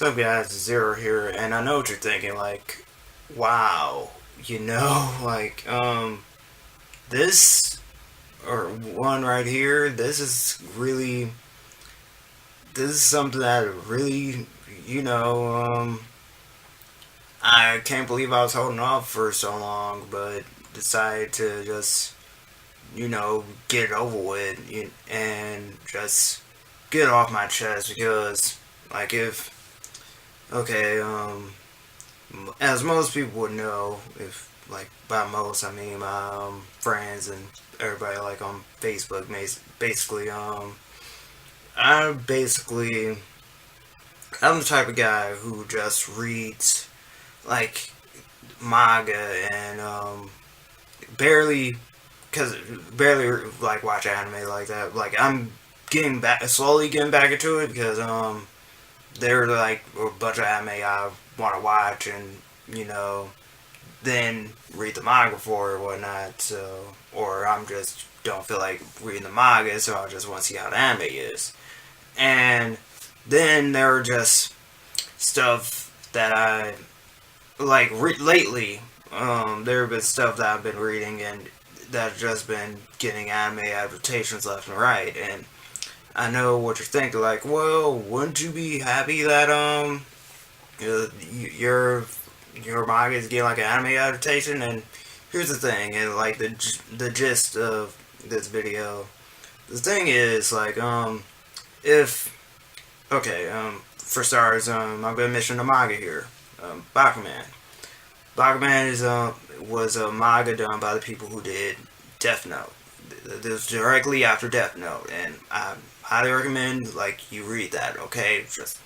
So guys, Zero here, and I know what you're thinking, like, wow, this, or one right here, this is something that really, you know, I can't believe I was holding off for so long, but decided to just, get it over with and just get it off my chest because, like, okay, as most people would know, if like by most I mean my friends and everybody like on Facebook, basically, I basically I'm the type of guy who just reads like manga and barely because barely like watch anime like that. Like I'm slowly getting back into it because there are like a bunch of anime I want to watch and you know then read the manga for or whatnot. So, or I'm just don't feel like reading the manga, so I just want to see how the anime is. And then there are just stuff that I like lately. There have been stuff that I've been reading and that have just been getting anime adaptations left and right. And I know what you're thinking, like, well, wouldn't you be happy that your your manga is getting like an anime adaptation? And here's the thing, and like the gist of this video. The thing is like if okay for starters I'm gonna mention the manga here. Bakuman. Bakuman is was a manga done by the people who did Death Note. This was directly after Death Note, and I highly recommend like you read that. Okay, just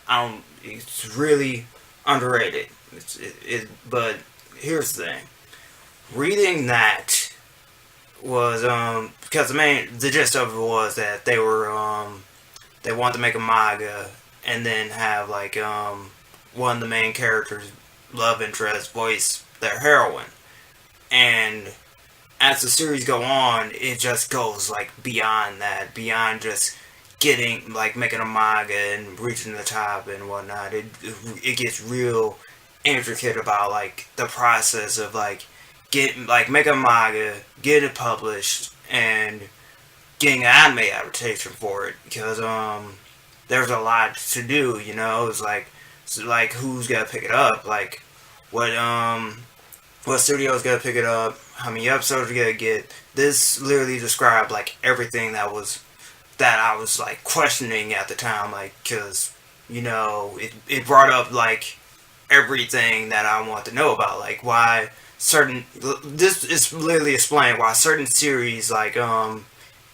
I don't. It's really underrated. But here's the thing: reading that was because the gist of it was that they wanted to make a manga and then have like one of the main characters love interest voice their heroine, and as the series go on, it just goes like beyond that, beyond just getting like making a manga and reaching the top and whatnot. It gets real intricate about like the process of like getting like make a manga, get it published, and getting an anime adaptation for it because there's a lot to do. It's like who's gonna pick it up, like what what studio's gonna pick it up, how many episodes you're gonna get. This literally described like everything that I was like questioning at the time, like because it brought up like everything that I want to know about, like why certain this is literally explained why certain series like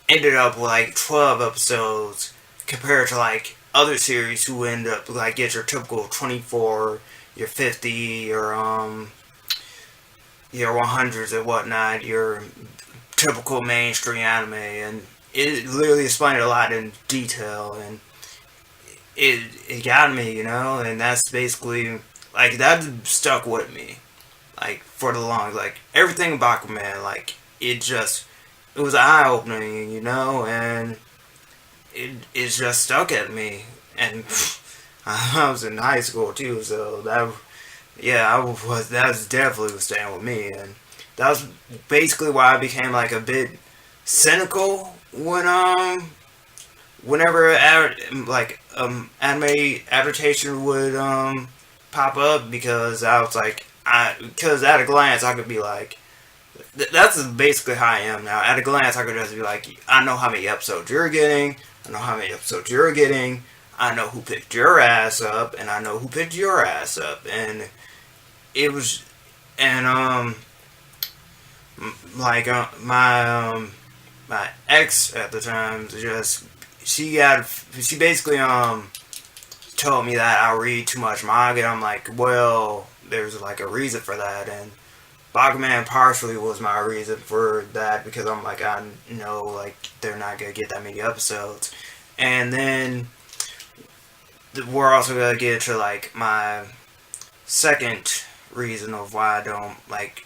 ended up with like 12 episodes compared to like other series who end up like get your typical 24, your 50, your 100s and whatnot, your typical mainstream anime, and it literally explained a lot in detail, and it got me, and that's basically like that stuck with me, like for the long, like everything about Aquaman, like it was eye opening, and it just stuck at me, and I was in high school too, so that was definitely staying with me, and that was basically why I became like a bit cynical whenever like anime adaptation would pop up because I was like because at a glance I could be like that's basically how I am now. At a glance I could just be like I know how many episodes you're getting, I know how many episodes you're getting, I know who picked your ass up, and I know who picked your ass up, and it was and like my ex at the time just she basically told me that I read too much manga. I'm like, well, there's like a reason for that, and Bakuman partially was my reason for that because I'm like I know like they're not gonna get that many episodes, and then we're also gonna get to like my second reason of why I don't like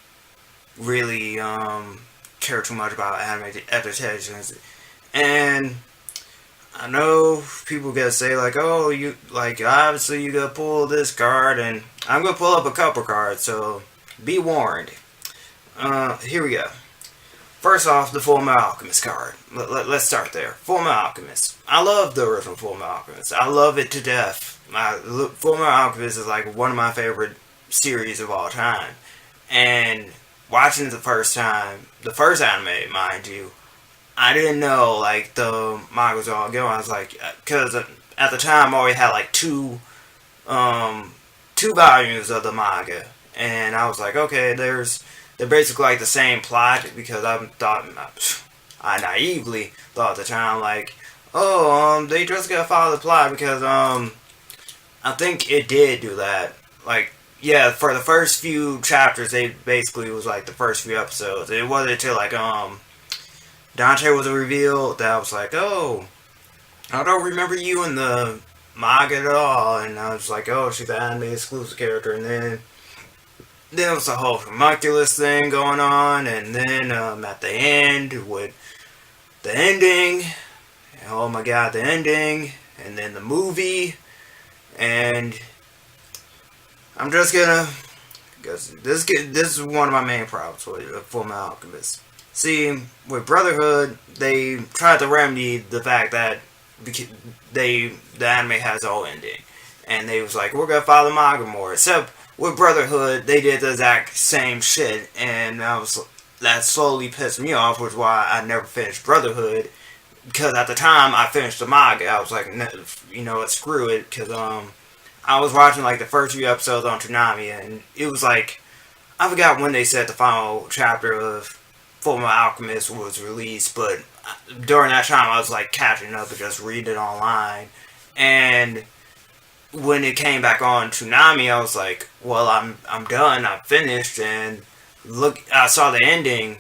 really care too much about anime adaptations, and I know people gotta say like, oh, you like obviously you gotta pull this card, and I'm gonna pull up a couple cards, so be warned. Here we go. First off, the Full Metal Alchemist card. Let's start there. Full Metal Alchemist. I love the original Full Metal Alchemist. I love it to death. Full Metal Alchemist is like one of my favorite series of all time. And watching it the first time, the first anime, mind you, I didn't know like the manga was all going. I was like, because at the time I already had like um, two volumes of the manga, and I was like, okay, they're basically like the same plot because I naively thought at the time like, oh, they just gotta follow the plot because I think it did do that. Like, yeah, for the first few chapters, they basically was like the first few episodes. It wasn't until like Dante was revealed that I was like, oh, I don't remember you in the manga at all, and I was like, oh, she's an anime exclusive character, and then there was a whole homunculus thing going on, and then at the end with the ending, oh my god, the ending, and then the movie, and I'm just gonna, because this is one of my main problems with Full Metal Alchemist. See, with Brotherhood, they tried to remedy the fact that the anime has no ending, and they was like, we're gonna follow the manga more. Except with Brotherhood, they did the exact same shit, and that slowly pissed me off, which is why I never finished Brotherhood. Because at the time I finished the manga, I was like, you know what, screw it, because I was watching like the first few episodes on Toonami, and it was like, I forgot when they said the final chapter of Full Metal Alchemist was released, but during that time I was like catching up and just reading it online. And when it came back on Toonami, I was like, well, I'm done, I'm finished, and look, I saw the ending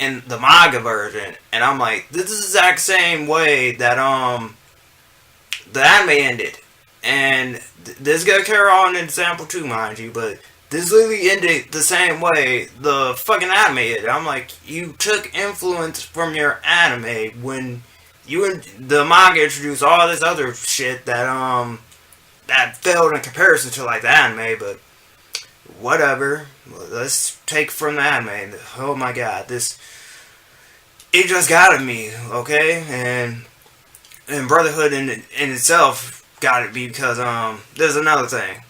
in the manga version, and I'm like, this is the exact same way that the anime ended, and this is gonna carry on in example too, mind you, but this literally ended the same way the fucking anime ended. I'm like, you took influence from your anime when the manga introduced all this other shit that failed in comparison to like the anime, but whatever. Let's take from the anime. Oh my god, it just got at me, okay? And Brotherhood in itself got at me because there's another thing.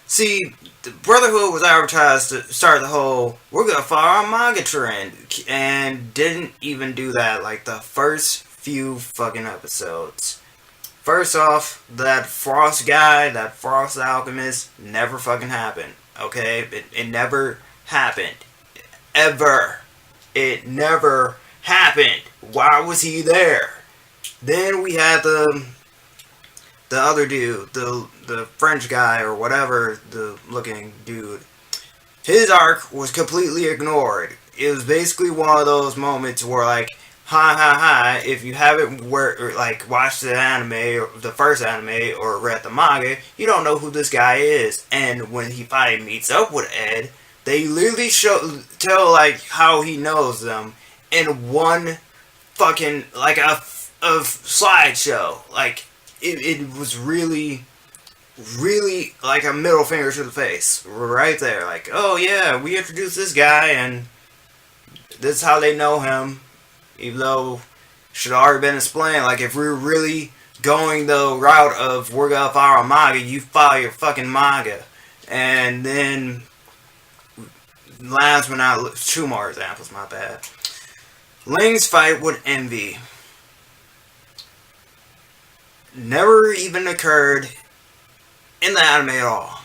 See, the Brotherhood was advertised to start the whole we're gonna follow our manga trend, and didn't even do that like the first few fucking episodes. First off, that Frost guy, that Frost alchemist, never fucking happened. Okay, it never happened, ever. It never happened. Why was he there? Then we had the other dude, the French guy or whatever, the looking dude. His arc was completely ignored. It was basically one of those moments where like, ha ha ha, if you haven't watched the anime or the first anime or read the manga, you don't know who this guy is. And when he finally meets up with Ed, they literally tell like how he knows them in one fucking like a slideshow. Like it was really like a middle finger to the face right there. Like, oh yeah, we introduced this guy and this is how they know him, even though it should have already been explained. Like, if we're really going the route of we're gonna follow a manga, you follow your fucking manga. And then last but not least, two more examples, my bad. Ling's fight with Envy never even occurred in the anime at all.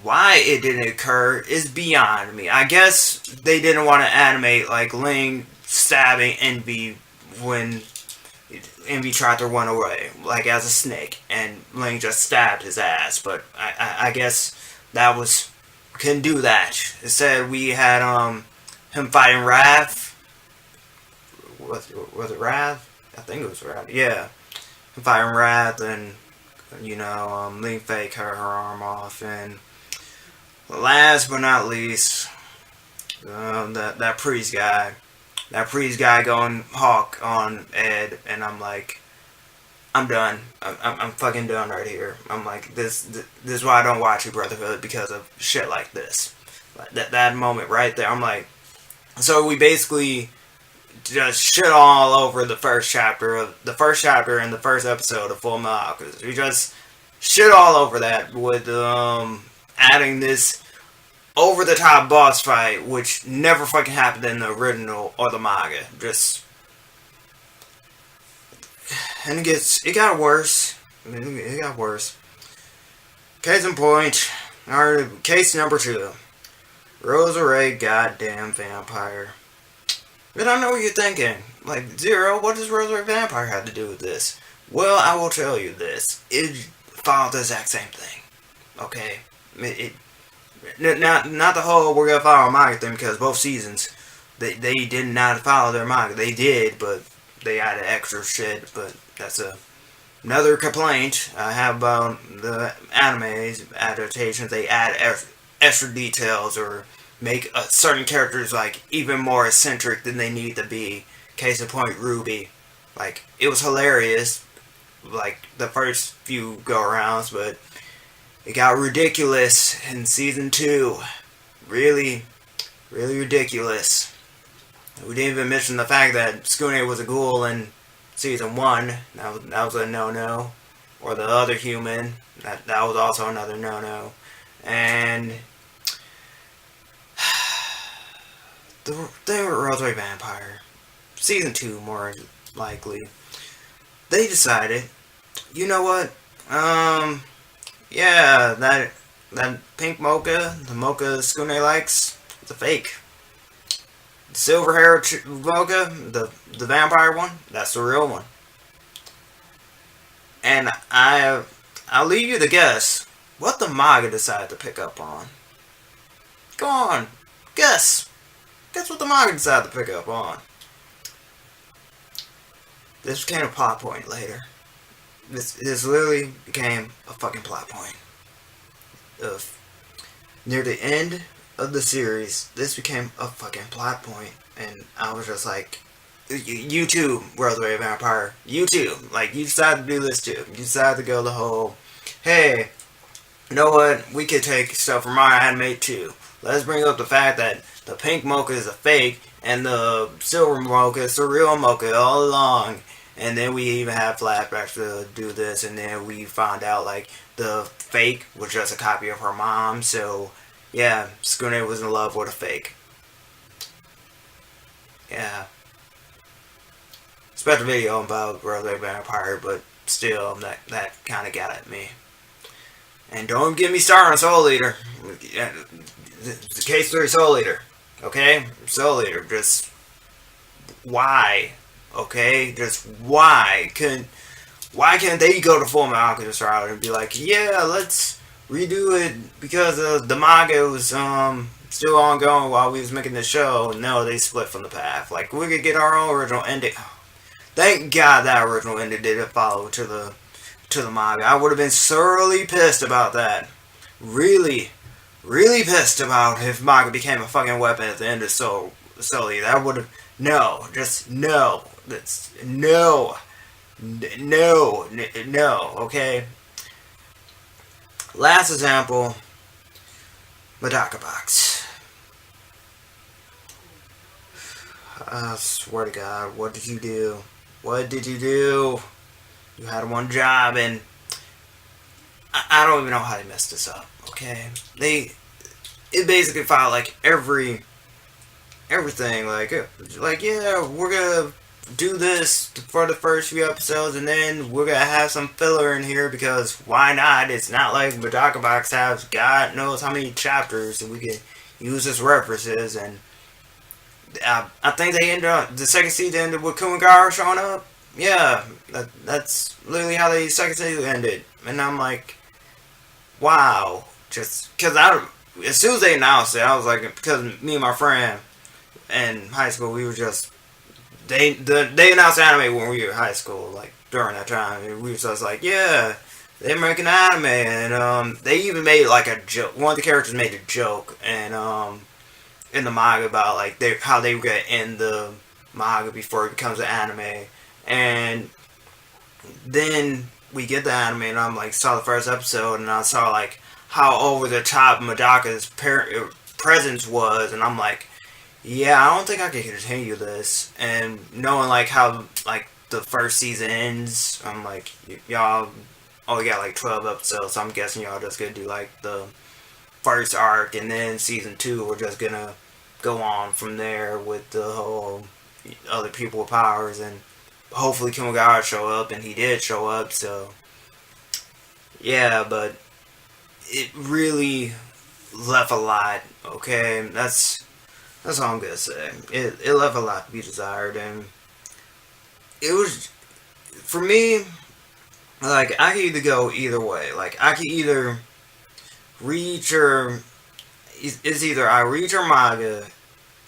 Why it didn't occur is beyond me. I guess they didn't want to animate like Ling stabbing Envy when Envy tried to run away, like as a snake, and Ling just stabbed his ass. But I guess that was couldn't do that. Instead, we had him fighting Wrath. Was it Wrath? I think it was Wrath. Yeah, him fighting Wrath, and Ling Fei cut her arm off, and last but not least, that priest guy that priest guy going hawk on Ed, and I'm like, I'm done. I'm fucking done right here. I'm like, this is why I don't watch Brotherhood, because of shit like this. That moment right there, I'm like, so we basically just shit all over the first chapter and the first episode of Full Metal Alchemist. We just shit all over that with adding this over the top boss fight, which never fucking happened in the original or the manga. Just, and it got worse. It got worse. Case in point, case number 2. Rosa Ray goddamn vampire. And I know what you're thinking. Like, Zero, what does Rosa Ray Vampire have to do with this? Well, I will tell you this. It followed the exact same thing. Okay? Not the whole we're gonna follow a manga thing, because both seasons, they did not follow their manga. They did, but they added extra shit. But that's another complaint I have about the anime's adaptations. They add extra details, or make certain characters like even more eccentric than they need to be. Case in point, Ruby. Like, it was hilarious, like the first few go rounds, but it got ridiculous in season 2. Really, really ridiculous. We didn't even mention the fact that Skune was a ghoul in season 1. That was a no-no. Or the other human. That was also another no-no. And the thing with Rosary Vampire, season 2 more likely, they decided, you know what? Yeah, that pink mocha, the mocha Skune likes, it's a fake. The silver hair mocha, the vampire one, that's the real one. And I'll leave you to guess what the manga decided to pick up on. Go on, guess. Guess what the manga decided to pick up on. This became a plot point later. This literally became a fucking plot point. Near the end of the series, this became a fucking plot point, and I was just like, you too, Rosary Vampire. You too. Like, you decided to do this too. You decided to go the whole, hey, you know what? We could take stuff from our anime too. Let's bring up the fact that the pink mocha is a fake, and the silver mocha is the real mocha all along. And then we even have flashbacks to do this, and then we found out, like, the fake was just a copy of her mom, so, yeah, Skune was in love with a fake. Yeah. Expect a video about Rosary Vampire, but still, that kind of got at me. And don't get me started on Soul Eater. The Case 3 Soul Eater. Okay? Soul Eater. Just, why? Okay? Just why? Why can't they go to Full Metal Alchemist route and be like, yeah, let's redo it because the manga was still ongoing while we was making the show. No, they split from the path. Like, we could get our own original ending. Thank God that original ending didn't follow to the manga. I would have been thoroughly pissed about that. Really, really pissed about if manga became a fucking weapon at the end of Soul Eater. That would have, no, just no. That's no, okay? Last example, Medaka Box. I swear to God, what did you do? What did you do? You had one job, and I don't even know how they messed this up, okay? It basically followed, like, everything, like, yeah, we're gonna do this for the first few episodes, and then we're gonna have some filler in here, because why not? It's not like Medaka Box has God knows how many chapters that we can use as references, and I think they ended up, the second season ended with Kumagara showing up. Yeah, that's literally how the second season ended. And I'm like, wow. Just, because as soon as they announced it, I was like, because me and my friend in high school, we were just, they announced anime when we were in high school, like, during that time. And we were just like, yeah, they're making anime. And they even made, like, a joke. One of the characters made a joke, and in the manga about, like, how they were going to end the manga before it becomes an anime. And then we get the anime, and I'm like, saw the first episode, and I saw like how over the top Madaka's presence was, and I'm like, yeah, I don't think I can continue this. And knowing like how like the first season ends, I'm like, y'all only got like 12 episodes, so I'm guessing y'all just gonna do like the first arc, and then season 2 we're just gonna go on from there with the whole other people with powers, and hopefully Kimogara show up, and he did show up. So yeah, but it really left a lot. Okay, that's all I'm gonna say. It left a lot to be desired, and it was, for me, like, I could either go either way. Like, I could either read your, it's either I read your manga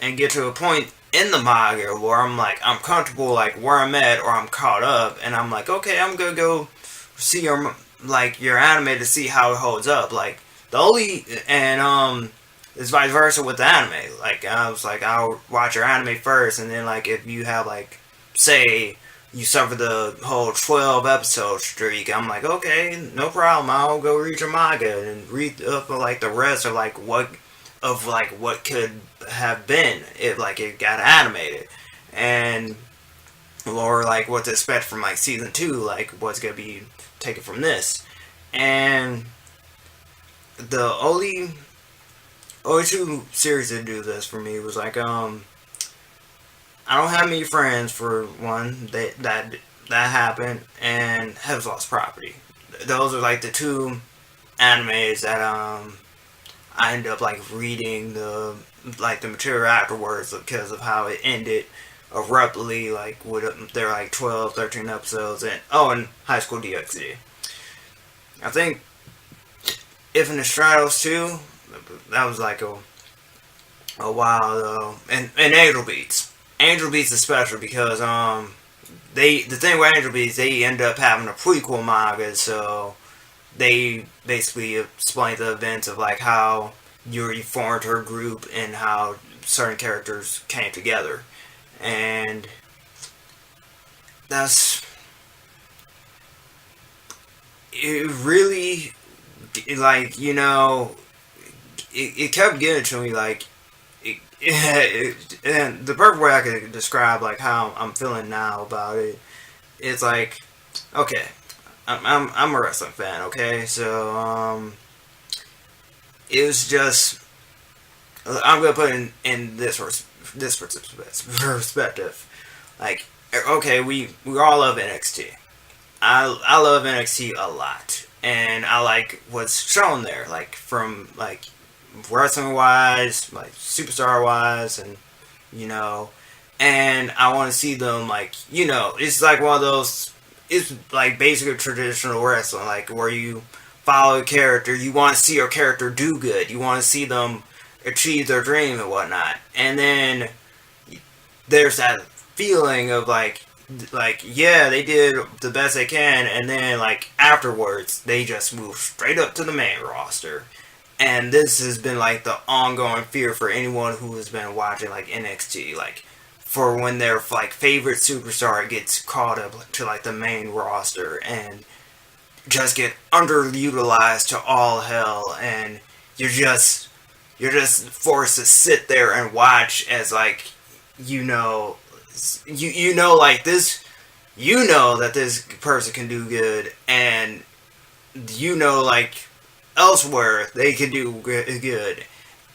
and get to a point in the manga where I'm like, I'm comfortable, like, where I'm at, or I'm caught up, and I'm like, okay, I'm gonna go see your anime to see how it holds up. Like, the only, and, it's vice versa with the anime. Like, I was like, I'll watch your anime first, and then, like, if you have, like, say, you suffer the whole 12 episode streak, I'm like, okay, no problem, I'll go read your manga and read up, like, the rest of, like, what could have been if, like, it got animated. And, or, like, what to expect from, like, season 2, like, what's gonna be taken from this. And the only two series that do this for me was like, I don't have many friends, for one, that happened, and Have Lost Property. Those are like the two animes that I ended up like reading the material afterwards because of how it ended abruptly, like with there like 12, 13 episodes, and High School DxD. I think If in the Stratos too, that was like a while though, and Angel Beats. Angel Beats is special because the thing with Angel Beats, they end up having a prequel manga, so they basically explain the events of like how Yuri formed her group and how certain characters came together, and that's it. Really, like, you know, it kept getting to me, like. And the perfect way I could describe like how I'm feeling now about it, it's like, okay, I'm a wrestling fan, okay, so it was just, I'm gonna put in this perspective, like, okay, we all love NXT. I love NXT a lot, and I like what's shown there, like from like wrestling wise, like superstar wise, and you know, and I want to see them, like, you know, it's like one of those, it's like basically traditional wrestling, like where you follow a character, you want to see your character do good, you want to see them achieve their dream and whatnot, and then there's that feeling of like yeah, they did the best they can, and then like afterwards they just move straight up to the main roster. And this has been like the ongoing fear for anyone who has been watching like NXT, like for when their like favorite superstar gets called up to like the main roster and just get underutilized to all hell, and you're just forced to sit there and watch as like, you know, you know, like this, you know that this person can do good, and you know, like elsewhere they can do good,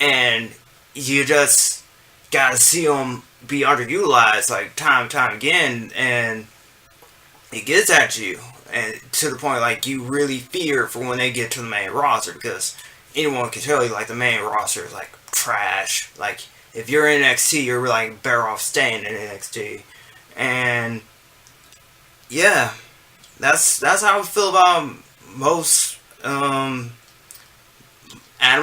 and you just gotta see them be underutilized like time and time again, and it gets at you, and to the point like you really fear for when they get to the main roster, because anyone can tell you like the main roster is like trash. Like if you're in NXT, you're like better off staying in NXT, and yeah, that's how I feel about most anime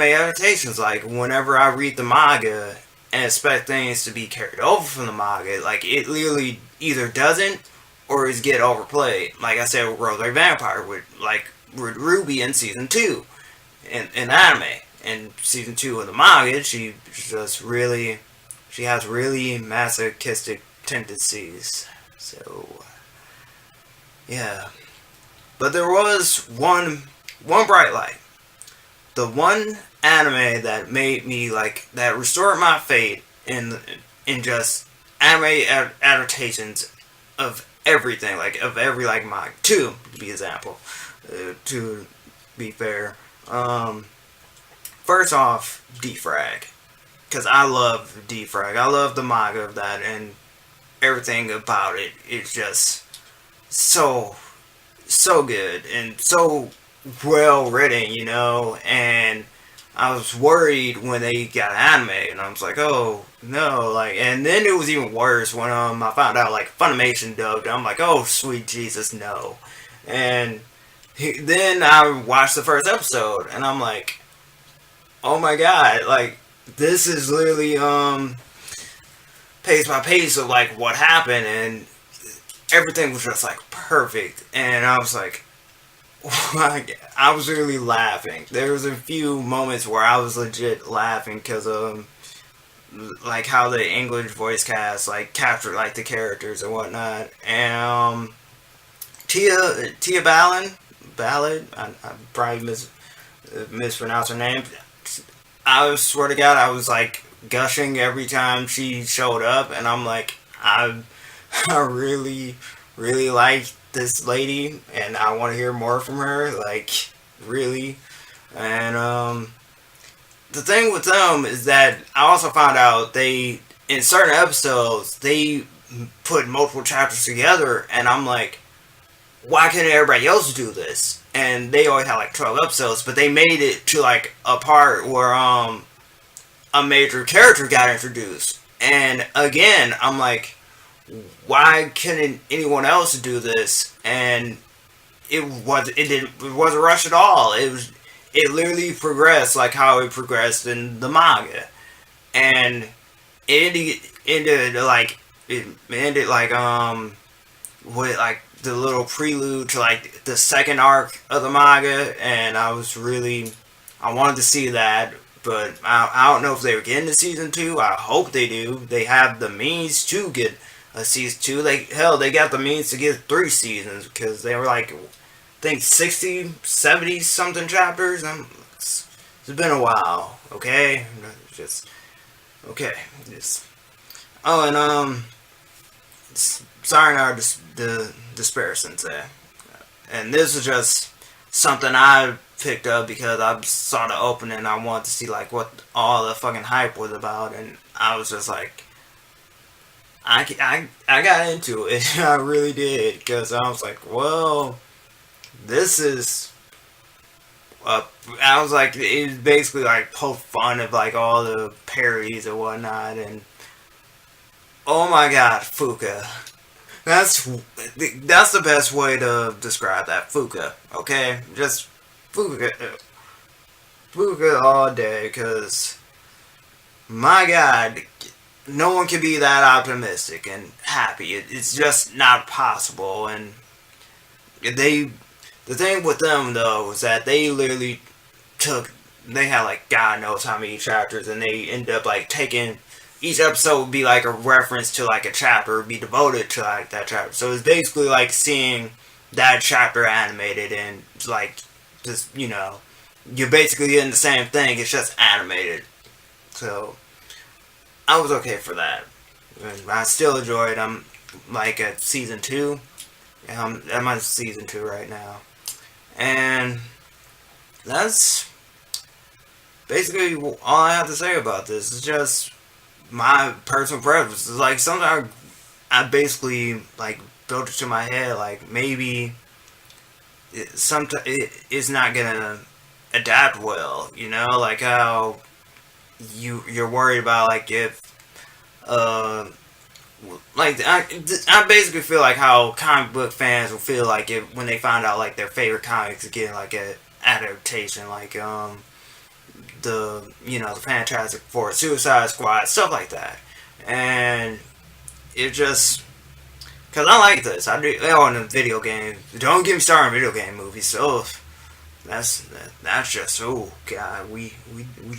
adaptations. Like whenever I read the manga and expect things to be carried over from the manga, like it literally either doesn't or is get overplayed. Like I said with Rose Like Vampire, with Ruby in season 2 in anime. In season 2 of the manga, she has really masochistic tendencies. So yeah, but there was one bright light. The one anime that made me like that restored my faith in just anime adaptations of everything, like of every like manga. Two to be example, to be fair. First off, d-frag, because I love d-frag. I love the manga of that, and everything about it is just so good and so well written, and I was worried when they got anime, and I was like, oh no, like, and then it was even worse when I found out like Funimation dubbed. I'm like, oh sweet Jesus, no. And then I watched the first episode, and I'm like, oh my god, like this is literally pace by pace of like what happened, and everything was just like perfect, and I was like, I was really laughing. There was a few moments where I was legit laughing because like how the English voice cast like captured like the characters and whatnot. And Tia Ballad, I probably mispronounced her name. I swear to God, I was like gushing every time she showed up, and I'm like, I really like this lady, and I want to hear more from her, like, really. And the thing with them is that I also found out in certain episodes, they put multiple chapters together, and I'm like, why can't everybody else do this? And they always had like 12 episodes, but they made it to like a part where a major character got introduced. And again, I'm like, why couldn't anyone else do this? And it wasn't rushed at all. It literally progressed like how it progressed in the manga, and it ended like with like the little prelude to like the second arc of the manga, and I wanted to see that. But I don't know if they were getting to season 2. I hope they do. They have the means to get a season 2. They got the means to get 3 seasons, because they were like, I think 60, 70 something chapters. It's been a while, okay? Okay. Oh, and sorry now, the disparagement there. And this is just something I picked up because I saw the opening and I wanted to see like what all the fucking hype was about, and I was just like, I got into it. I really did, because I was like, well, this is I was like, it was basically like poke fun of like all the parodies and whatnot, and oh my god, Fuka. That's the best way to describe that, Fuka. Okay, just Fuka all day, because my god, no one can be that optimistic and happy. It's just not possible. And the thing with them though is that they literally they had like God knows how many chapters, and they ended up like taking each episode would be like a reference to like a chapter, would be devoted to like that chapter. So it's basically like seeing that chapter animated, and like just you're basically getting the same thing. It's just animated. So I was okay for that. And I still enjoy it. I'm like at season 2. I'm on season 2 right now. And that's basically all I have to say about this. It's just my personal preference. It's like sometimes I basically like built it to my head, like maybe it's not gonna adapt well, like how you're worried about like if like I basically feel like how comic book fans will feel like if when they find out like their favorite comics are getting like an adaptation, like the Fantastic Four, Suicide Squad, stuff like that. And it just, because I like this, I do on the video game. Don't get me started on video game movies. So that's just, oh god, we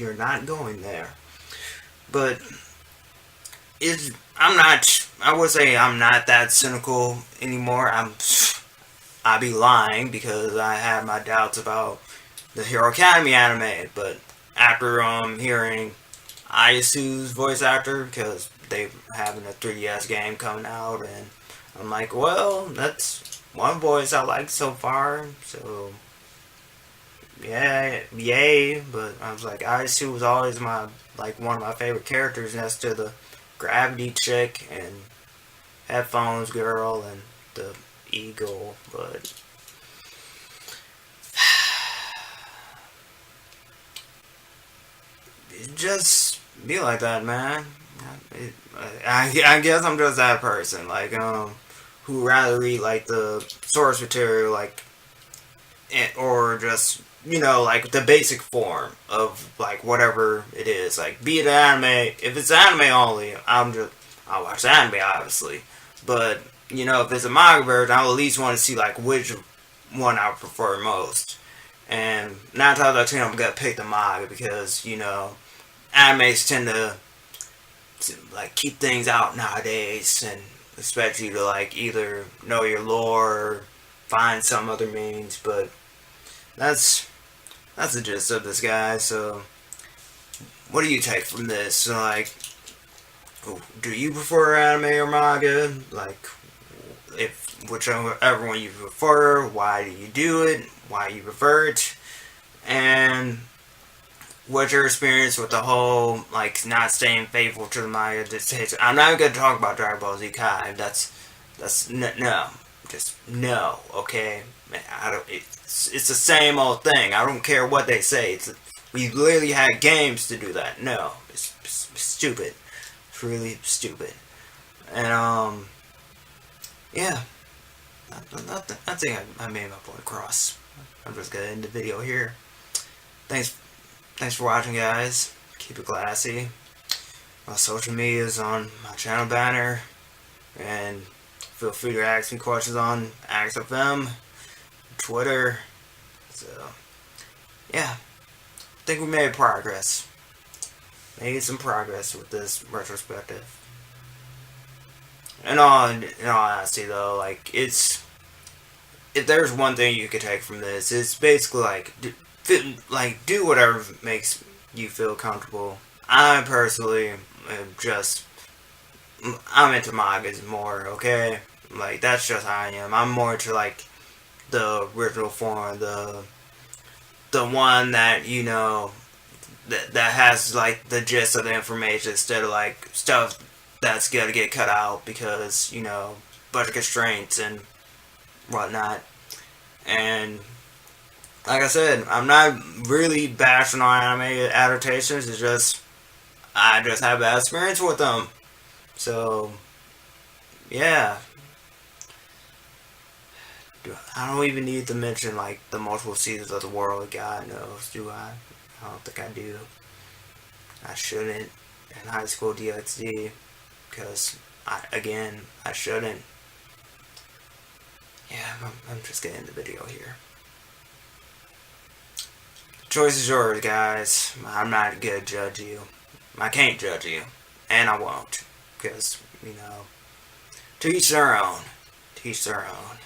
are not going there. But I'm not. I would say I'm not that cynical anymore. I'd be lying because I had my doubts about the Hero Academy anime, but after hearing Ayasu's voice actor, because they having a 3DS game coming out, and I'm like, well, that's one voice I like so far, so yeah, yay. But I was like, Ayasu was always my like one of my favorite characters next to the Gravity chick and Headphones girl and the Eagle, but just be like that, man. I guess I'm just that person, like who rather read like the source material, like or just like the basic form of like whatever it is, like be it anime. If it's anime only, I'll watch the anime obviously, but if it's a manga version, I'll at least want to see like which one I prefer most. And 9 times out of 10, I'm gonna pick the manga because animes tend to like keep things out nowadays and expect you to like either know your lore or find some other means. But that's the gist of this, guy. So what do you take from this? So, like, do you prefer anime or manga? Like, if whichever one you prefer, why do you do it? Why you prefer it? And what's your experience with the whole like not staying faithful to the manga? I'm not even gonna talk about Dragon Ball Z Kai. That's no, just no. Okay, man, I don't. It's the same old thing. I don't care what they say. We literally had games to do that. No, it's stupid. It's really stupid. And yeah, I think I made my point across. I'm just gonna end the video here. Thanks Thanks for watching, guys. Keep it classy. My social media is on my channel banner, and feel free to ask me questions on AskFM, Twitter. So, yeah, I think we made progress. Made some progress with this retrospective. In all honesty, though, like if there's one thing you could take from this, it's basically do whatever makes you feel comfortable. I personally am I'm into mangas more, okay? Like, that's just how I am. I'm more into, like, the original form, the one that, that has, like, the gist of the information instead of, like, stuff that's gonna get cut out because, budget constraints and whatnot. And like I said, I'm not really bashing on anime adaptations. It's just I just have bad experience with them. So yeah, I don't even need to mention like the multiple seasons of the world. God knows, do I? I don't think I do. I shouldn't in high school DxD because I shouldn't. Yeah, I'm just getting the video here. Choice is yours, guys. I'm not gonna judge you. I can't judge you, and I won't, because to each their own. To each their own.